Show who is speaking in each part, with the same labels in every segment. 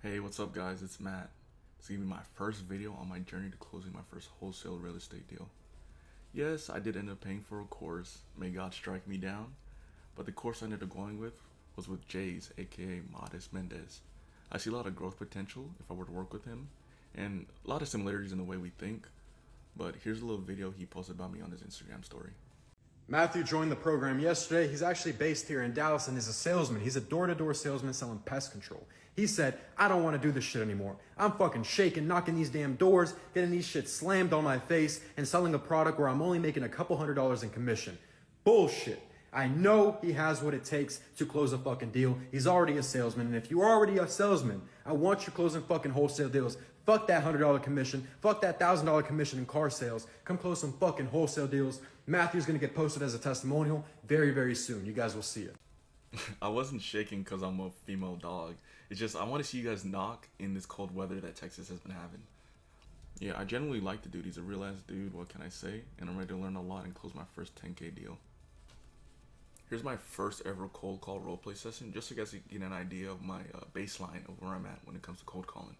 Speaker 1: Hey, what's up guys? It's Matt. This is gonna be my first video on my journey to closing my first wholesale real estate deal. Yes, I did end up paying for a course, may God strike me down, but the course I ended up going with was with Jays, aka Modest Mendez. I see a lot of growth potential if I were to work with him, and a lot of similarities in the way we think, but here's a little video he posted about me on his Instagram story.
Speaker 2: Matthew joined the program yesterday. He's actually based here in Dallas and is a salesman. He's a door-to-door salesman selling pest control. He said, I don't want to do this shit anymore. I'm fucking shaking, knocking these damn doors, getting these shit slammed on my face, and selling a product where I'm only making a couple $100s in commission. Bullshit. I know he has what it takes to close a fucking deal. He's already a salesman, and if you're already a salesman, I want you closing fucking wholesale deals. Fuck that $100 commission. Fuck that $1,000 commission in car sales. Come close some fucking wholesale deals. Matthew's gonna get posted as a testimonial very, very soon. You guys will see it.
Speaker 1: I wasn't shaking because I'm a female dog. It's just I want to see you guys knock in this cold weather that Texas has been having. Yeah, I generally like the dude. He's a real ass dude. What can I say? And I'm ready to learn a lot and close my first 10K deal. Here's my first ever cold call roleplay session, just so you guys can get an idea of my baseline of where I'm at when it comes to cold calling.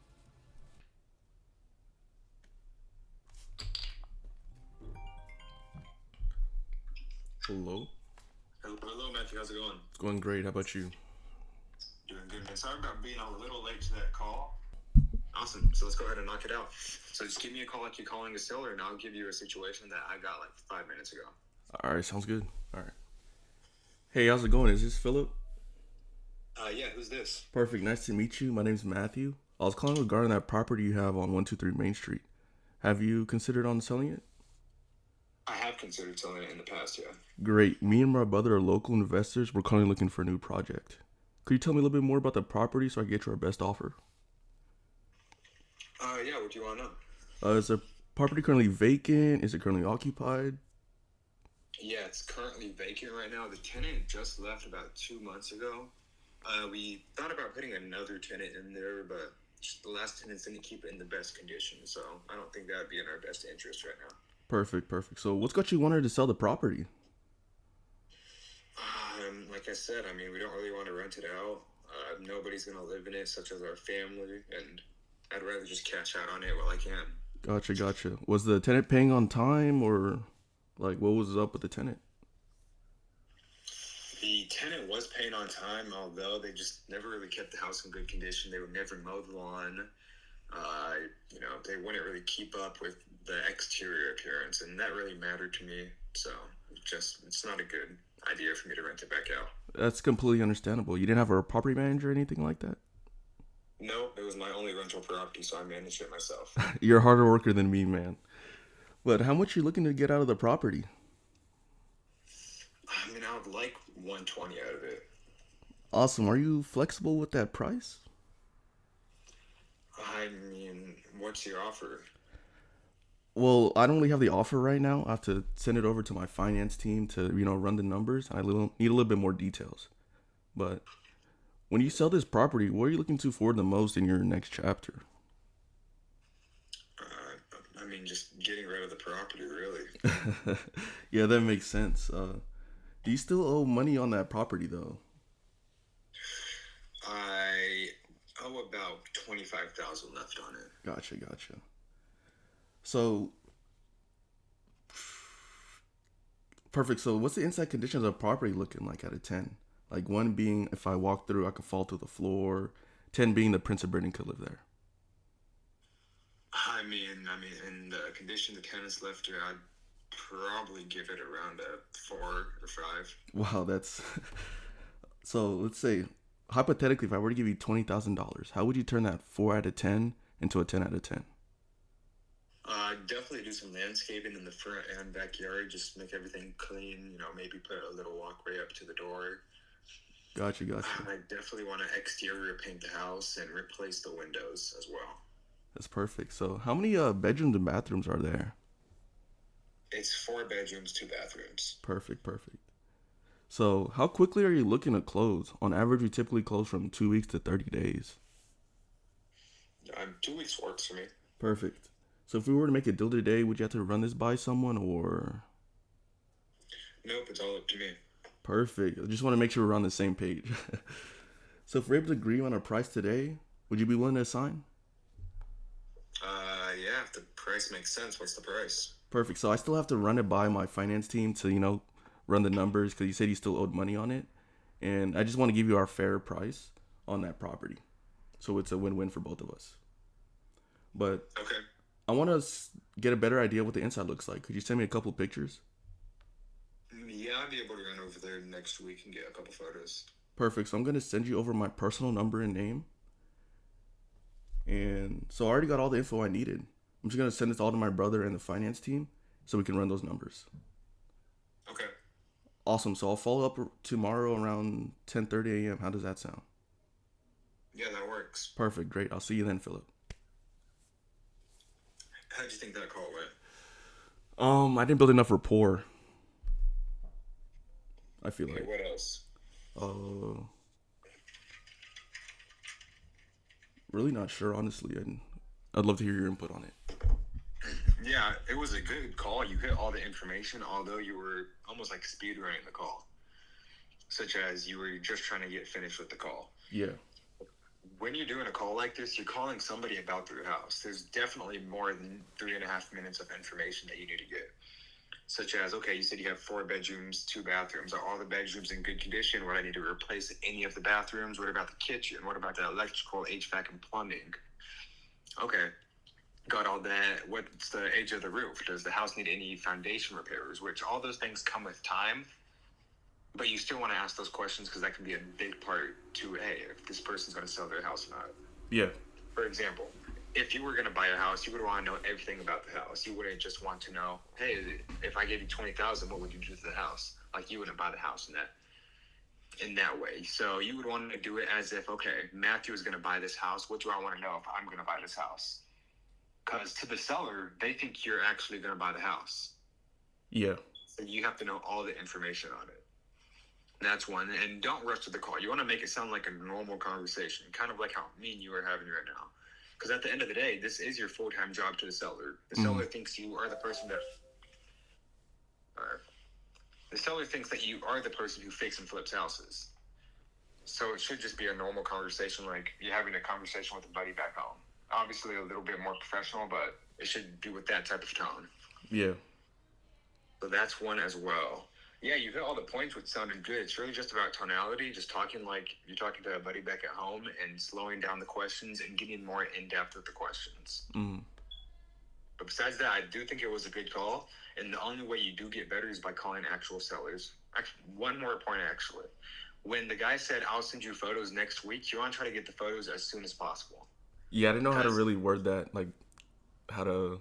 Speaker 1: Hello.
Speaker 3: Hello, Matthew. How's it going?
Speaker 1: It's going great. How about you?
Speaker 3: Doing good, man. Sorry about being a little late to that call. Awesome. So let's go ahead and knock it out. So just give me a call like you're calling a seller, and I'll give you a situation that I got like 5 minutes ago.
Speaker 1: All right, sounds good. All right. Hey, how's it going? Is this Philip?
Speaker 3: Yeah. Who's this?
Speaker 1: Perfect. Nice to meet you. My name's Matthew. I was calling regarding that property you have on 123 Main Street. Have you considered on selling it?
Speaker 3: I have considered selling it in the past, yeah.
Speaker 1: Great. Me and my brother are local investors. We're currently looking for a new project. Could you tell me a little bit more about the property so I can get you our best offer?
Speaker 3: Yeah. What do you want to know?
Speaker 1: Is the property currently vacant? Is it currently occupied?
Speaker 3: Yeah, it's currently vacant right now. The tenant just left about 2 months ago. We thought about putting another tenant in there, but the last tenants didn't keep it in the best condition, so I don't think that would be in our best interest right now.
Speaker 1: Perfect, perfect. So what's got you wanting to sell the property?
Speaker 3: Like I said, I mean, we don't really want to rent it out. Nobody's going to live in it, such as our family, and I'd rather just cash out on it while I can.
Speaker 1: Gotcha. Was the tenant paying on time, or like what was up with the tenant?
Speaker 3: The tenant was paying on time, although they just never really kept the house in good condition. They would never mow the lawn. They wouldn't really keep up with the exterior appearance, and that really mattered to me. So it's not a good idea for me to rent it back out.
Speaker 1: That's completely understandable. You didn't have a property manager or anything like that?
Speaker 3: No, it was my only rental property, so I managed it myself.
Speaker 1: You're a harder worker than me, man. But how much you looking to get out of the property?
Speaker 3: I mean, I would like 120 out of it.
Speaker 1: Awesome. Are you flexible with that price?
Speaker 3: I mean, what's your offer?
Speaker 1: Well, I don't really have the offer right now. I have to send it over to my finance team to, run the numbers. I need a little bit more details. But when you sell this property, what are you looking to forward the most in your next chapter?
Speaker 3: I mean, just getting rid of the property, really.
Speaker 1: Yeah, that makes sense. Do you still owe money on that property, though?
Speaker 3: I owe about $25,000 left on it.
Speaker 1: Gotcha. So, perfect. So, what's the inside conditions of the property looking like out of 10? Like 1 being if I walk through, I could fall through the floor. 10 being the Prince of Britain could live there.
Speaker 3: I mean, in the condition the tenants left her, I'd probably give it around a 4 or 5.
Speaker 1: Wow, that's so. Let's say hypothetically, if I were to give you $20,000, how would you turn that 4 out of 10 into a 10 out of 10?
Speaker 3: Definitely do some landscaping in the front and backyard. Just make everything clean. Maybe put a little walkway up to the door.
Speaker 1: Gotcha.
Speaker 3: I definitely want to exterior paint the house and replace the windows as well.
Speaker 1: That's perfect. So, how many bedrooms and bathrooms are there?
Speaker 3: It's 4 bedrooms, 2 bathrooms.
Speaker 1: Perfect. So, how quickly are you looking to close? On average, we typically close from 2 weeks to 30 days.
Speaker 3: 2 weeks works for me.
Speaker 1: Perfect. So if we were to make a deal today, would you have to run this by someone or?
Speaker 3: Nope, it's all up to me.
Speaker 1: Perfect. I just want to make sure we're on the same page. So if we're able to agree on a price today, Would you be willing to sign?
Speaker 3: Yeah, if the price makes sense. What's the price?
Speaker 1: Perfect. So I still have to run it by my finance team to, run the numbers because you said you still owed money on it. And I just want to give you our fair price on that property. So it's a win-win for both of us. But
Speaker 3: Okay.
Speaker 1: I want to get a better idea what the inside looks like. Could you send me a couple of pictures?
Speaker 3: Yeah, I'll be able to run over there next week and get a couple photos.
Speaker 1: Perfect. So I'm going to send you over my personal number and name. And so I already got all the info I needed. I'm just going to send this all to my brother and the finance team so we can run those numbers.
Speaker 3: Okay.
Speaker 1: Awesome. So I'll follow up tomorrow around 10:30 a.m. How does that sound?
Speaker 3: Yeah, that works.
Speaker 1: Perfect. Great. I'll see you then, Philip.
Speaker 3: How'd you think that call went?
Speaker 1: I didn't build enough rapport. I feel
Speaker 3: Okay,
Speaker 1: like.
Speaker 3: what else?
Speaker 1: Really not sure, honestly. I'd love to hear your input on it.
Speaker 3: Yeah, it was a good call. You hit all the information, although you were almost like speed running the call, such as you were just trying to get finished with the call.
Speaker 1: Yeah.
Speaker 3: When you're doing a call like this, you're calling somebody about their house. There's definitely more than 3.5 minutes of information that you need to get. Such as, okay, you said you have 4 bedrooms, 2 bathrooms. Are all the bedrooms in good condition? Would I need to replace any of the bathrooms? What about the kitchen? What about the electrical, HVAC, and plumbing? Okay, got all that. What's the age of the roof? Does the house need any foundation repairs? Which all those things come with time, but you still want to ask those questions because that can be a big part to, hey, if this person's going to sell their house or not.
Speaker 1: Yeah.
Speaker 3: For example, if you were going to buy a house, you would want to know everything about the house. You wouldn't just want to know, hey, if I gave you $20,000, what would you do to the house? Like, you wouldn't buy the house in that way. So you would want to do it as if, okay, Matthew is going to buy this house. What do I want to know if I'm going to buy this house? Because to the seller, they think you're actually going to buy the house.
Speaker 1: Yeah.
Speaker 3: So you have to know all the information on it. That's one. And don't rush to the call. You want to make it sound like a normal conversation, kind of like how me and you are having right now. Because at the end of the day, this is your full-time job to the seller. The seller thinks you are the person that... the seller thinks that you are the person who fixes and flips houses. So it should just be a normal conversation, like you're having a conversation with a buddy back home. Obviously a little bit more professional, but it should be with that type of tone.
Speaker 1: Yeah.
Speaker 3: So that's one as well. Yeah, you hit all the points, which sounded good. It's really just about tonality, just talking like you're talking to a buddy back at home and slowing down the questions and getting more in-depth with the questions. But besides that, I do think it was a good call. And the only way you do get better is by calling actual sellers. Actually, one more point, actually. When the guy said, I'll send you photos next week, you want to try to get the photos as soon as possible.
Speaker 1: Yeah, I didn't know how to really word that, like how to,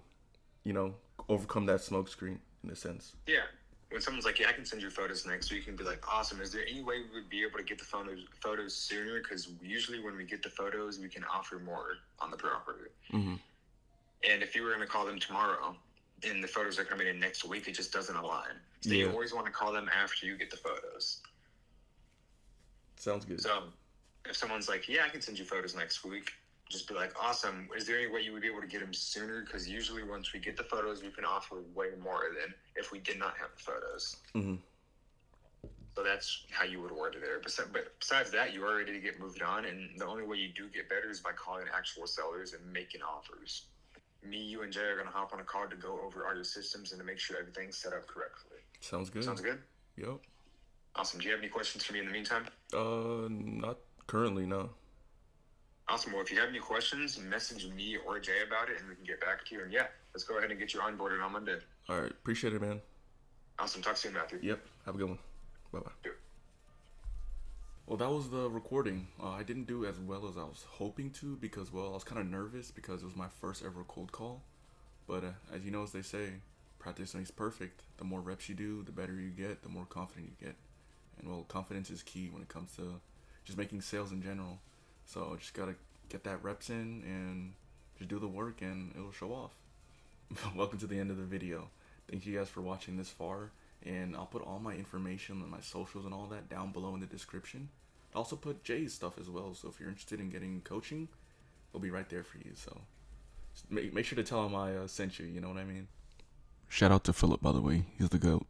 Speaker 1: overcome that smoke screen in a sense.
Speaker 3: Yeah. When someone's like, yeah, I can send you photos next week, you can be like, awesome. Is there any way we would be able to get the photos sooner? Because usually when we get the photos, we can offer more on the property.
Speaker 1: Mm-hmm.
Speaker 3: And if you were going to call them tomorrow and the photos are coming in next week, it just doesn't align. So you always want to call them after you get the photos.
Speaker 1: Sounds good.
Speaker 3: So if someone's like, yeah, I can send you photos next week, just be like, awesome. Is there any way you would be able to get them sooner? Because usually once we get the photos, we can offer way more than if we did not have the photos.
Speaker 1: Mm-hmm.
Speaker 3: So that's how you would word it there. But besides that, you are ready to get moved on. And the only way you do get better is by calling actual sellers and making offers. Me, you, and Jay are going to hop on a call to go over all your systems and to make sure everything's set up correctly.
Speaker 1: Sounds good.
Speaker 3: Sounds good?
Speaker 1: Yep.
Speaker 3: Awesome. Do you have any questions for me in the meantime?
Speaker 1: Not currently, no.
Speaker 3: Awesome. Well, if you have any questions, message me or Jay about it and we can get back to you. And yeah, let's go ahead and get you onboarded on Monday.
Speaker 1: All right. Appreciate it, man.
Speaker 3: Awesome. Talk soon, Matthew.
Speaker 1: Yep. Have a good one. Bye-bye.
Speaker 3: Yep.
Speaker 1: Well, that was the recording. I didn't do as well as I was hoping to because, I was kind of nervous because it was my first ever cold call. But as you know, as they say, practice makes perfect. The more reps you do, the better you get, the more confident you get. And, confidence is key when it comes to just making sales in general. So just got to get that reps in and just do the work and it'll show off. Welcome to the end of the video. Thank you guys for watching this far. And I'll put all my information and my socials and all that down below in the description. I'll also put Jay's stuff as well. So if you're interested in getting coaching, it'll be right there for you. So just make sure to tell him I sent you. You know what I mean? Shout out to Philip, by the way. He's the GOAT.